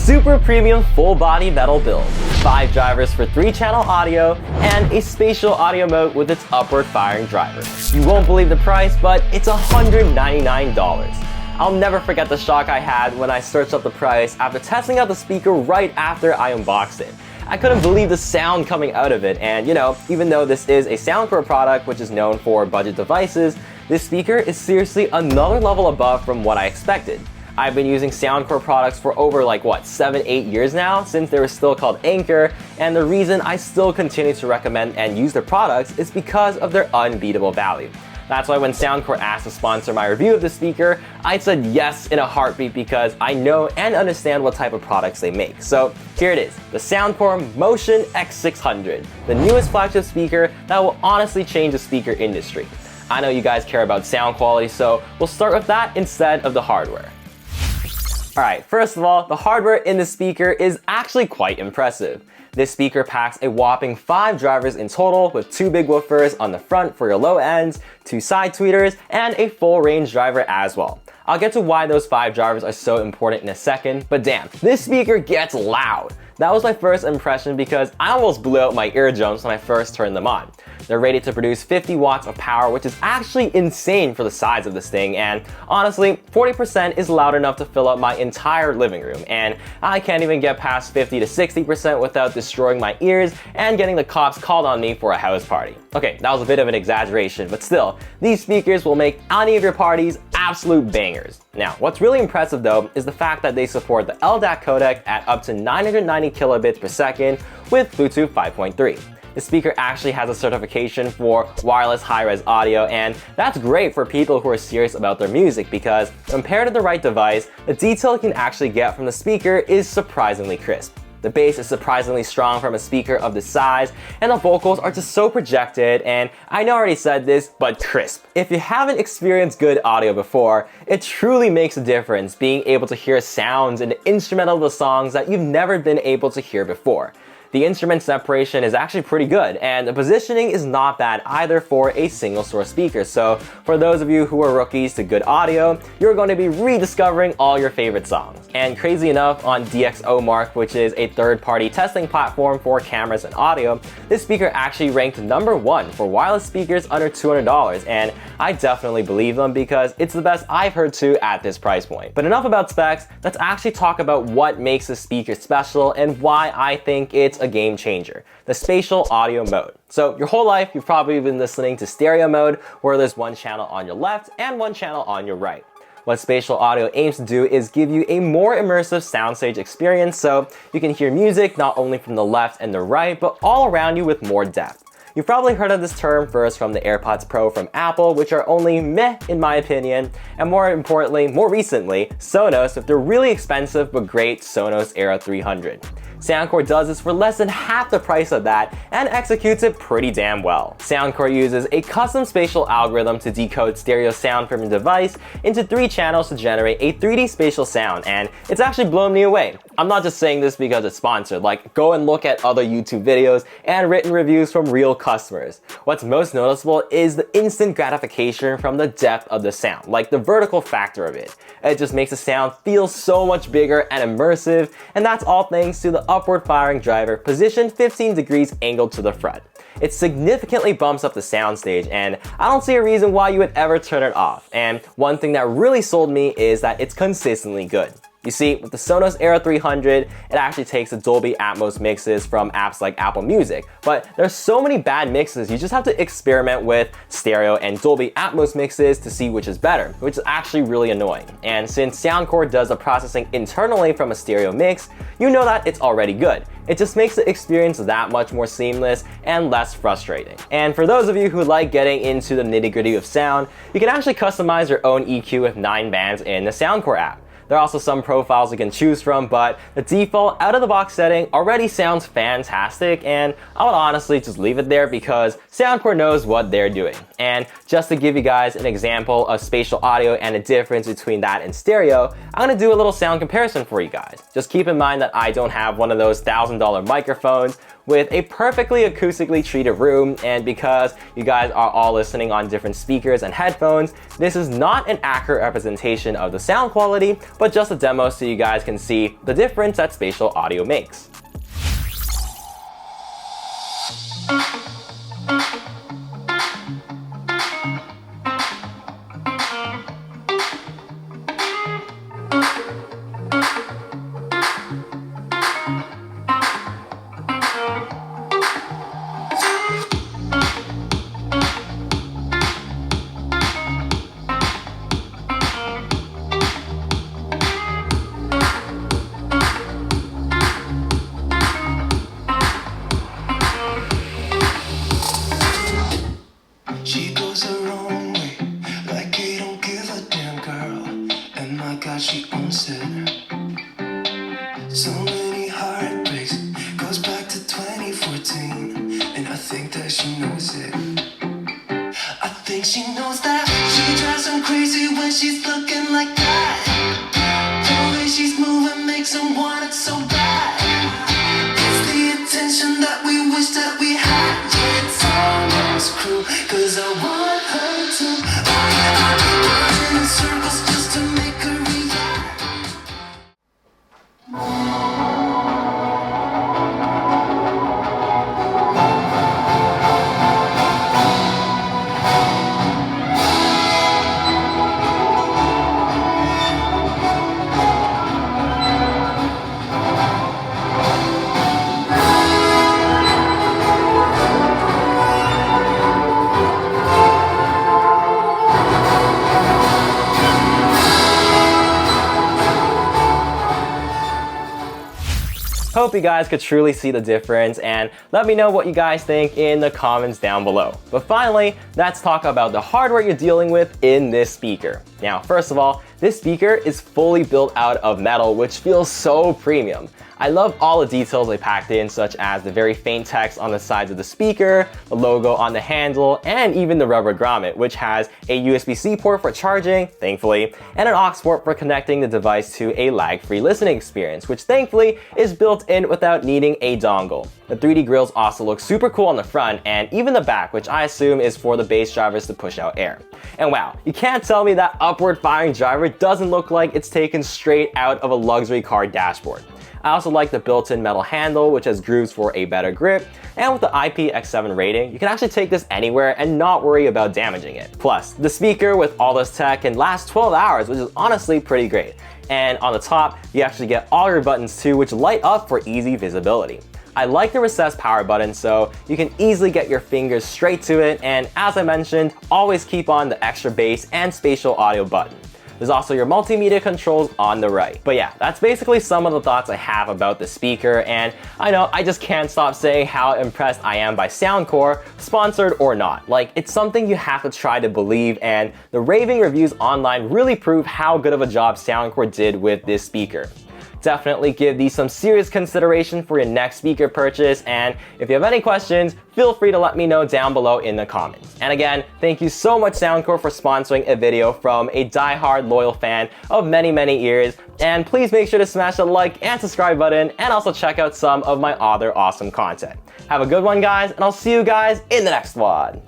super premium full-body metal build, 5 drivers for 3-channel audio, and a spatial audio mode with its upward-firing driver. You won't believe the price, but it's $199. I'll never forget the shock I had when I searched up the price after testing out the speaker right after I unboxed it. I couldn't believe the sound coming out of it, and even though this is a Soundcore product which is known for budget devices, this speaker is seriously another level above from what I expected. I've been using Soundcore products for over 7-8 years now, since they were still called Anchor, and the reason I still continue to recommend and use their products is because of their unbeatable value. That's why when Soundcore asked to sponsor my review of the speaker, I said yes in a heartbeat because I know and understand what type of products they make. So here it is, the Soundcore Motion X600, the newest flagship speaker that will honestly change the speaker industry. I know you guys care about sound quality, so we'll start with that instead of the hardware. Alright, first of all, the hardware in the speaker is actually quite impressive. This speaker packs a whopping 5 drivers in total, with 2 big woofers on the front for your low ends, 2 side tweeters, and a full range driver as well. I'll get to why those 5 drivers are so important in a second, but damn, this speaker gets loud. That was my first impression because I almost blew out my eardrums when I first turned them on. They're rated to produce 50 watts of power, which is actually insane for the size of this thing, and honestly, 40% is loud enough to fill up my entire living room, and I can't even get past 50 to 60% without destroying my ears and getting the cops called on me for a house party. Okay, that was a bit of an exaggeration, but still, these speakers will make any of your parties absolute bangers. Now, what's really impressive though is the fact that they support the LDAC codec at up to 990 kilobits per second with Bluetooth 5.3. The speaker actually has a certification for wireless high-res audio, and that's great for people who are serious about their music because compared to the right device, the detail you can actually get from the speaker is surprisingly crisp. The bass is surprisingly strong from a speaker of this size, and the vocals are just so projected and, I know I already said this, but crisp. If you haven't experienced good audio before, it truly makes a difference being able to hear sounds in the instrumental of the songs that you've never been able to hear before. The instrument separation is actually pretty good, and the positioning is not bad either for a single source speaker. So for those of you who are rookies to good audio, you're going to be rediscovering all your favorite songs. And crazy enough, on DxOMark, which is a third-party testing platform for cameras and audio, this speaker actually ranked #1 for wireless speakers under $200, and I definitely believe them because it's the best I've heard too at this price point. But enough about specs, let's actually talk about what makes the speaker special and why I think it's a game changer, the spatial audio mode. So your whole life, you've probably been listening to stereo mode, where there's one channel on your left and one channel on your right. What spatial audio aims to do is give you a more immersive soundstage experience so you can hear music not only from the left and the right, but all around you with more depth. You've probably heard of this term first from the AirPods Pro from Apple, which are only meh in my opinion, and more importantly, more recently, Sonos with their really expensive but great Sonos Era 300. Soundcore does this for less than half the price of that and executes it pretty damn well. Soundcore uses a custom spatial algorithm to decode stereo sound from a device into 3 channels to generate a 3D spatial sound, and it's actually blown me away. I'm not just saying this because it's sponsored, go and look at other YouTube videos and written reviews from real customers. What's most noticeable is the instant gratification from the depth of the sound, the vertical factor of it. It just makes the sound feel so much bigger and immersive, and that's all thanks to the upward firing driver positioned 15 degrees angled to the front. It significantly bumps up the soundstage, and I don't see a reason why you would ever turn it off. And one thing that really sold me is that it's consistently good. You see, with the Sonos Era 300, it actually takes the Dolby Atmos mixes from apps like Apple Music, but there's so many bad mixes, you just have to experiment with stereo and Dolby Atmos mixes to see which is better, which is actually really annoying. And since Soundcore does the processing internally from a stereo mix, you know that it's already good. It just makes the experience that much more seamless and less frustrating. And for those of you who like getting into the nitty-gritty of sound, you can actually customize your own EQ with 9 bands in the Soundcore app. There are also some profiles you can choose from, but the default out-of-the-box setting already sounds fantastic, and I would honestly just leave it there because Soundcore knows what they're doing. And just to give you guys an example of spatial audio and the difference between that and stereo, I'm gonna do a little sound comparison for you guys. Just keep in mind that I don't have one of those $1,000 microphones with a perfectly acoustically treated room, and because you guys are all listening on different speakers and headphones, this is not an accurate representation of the sound quality, but just a demo so you guys can see the difference that spatial audio makes. She goes her own way, like he don't give a damn, girl. And my God, she owns it. So many heartbreaks, goes back to 2014, and I think that she knows it. I think she knows that she drives him crazy when she's looking like that. The way she's moving makes him want it so bad. It's the attention that we wish that we had. Yeah, it's almost cruel, 'cause I want her to. I'm running in circles just to make her react. Hope you guys could truly see the difference, and let me know what you guys think in the comments down below. But finally, let's talk about the hardware you're dealing with in this speaker. Now, first of all, this speaker is fully built out of metal, which feels so premium. I love all the details they packed in, such as the very faint text on the sides of the speaker, the logo on the handle, and even the rubber grommet, which has a USB-C port for charging, thankfully, and an aux port for connecting the device to a lag-free listening experience, which thankfully is built in without needing a dongle. The 3D grills also look super cool on the front and even the back, which I assume is for the bass drivers to push out air. And wow, you can't tell me that upward firing driver doesn't look like it's taken straight out of a luxury car dashboard. I also like the built-in metal handle, which has grooves for a better grip, and with the IPX7 rating, you can actually take this anywhere and not worry about damaging it. Plus, the speaker with all this tech can last 12 hours, which is honestly pretty great. And on the top, you actually get all your buttons too, which light up for easy visibility. I like the recessed power button so you can easily get your fingers straight to it, and as I mentioned, always keep on the extra bass and spatial audio button. There's also your multimedia controls on the right. But yeah, that's basically some of the thoughts I have about the speaker, and I know I just can't stop saying how impressed I am by Soundcore, sponsored or not. Like, it's something you have to try to believe, and the raving reviews online really prove how good of a job Soundcore did with this speaker. Definitely give these some serious consideration for your next speaker purchase, and if you have any questions, feel free to let me know down below in the comments. And again, thank you so much Soundcore for sponsoring a video from a die-hard loyal fan of many years, and please make sure to smash the like and subscribe button, and also check out some of my other awesome content. Have a good one guys, and I'll see you guys in the next one.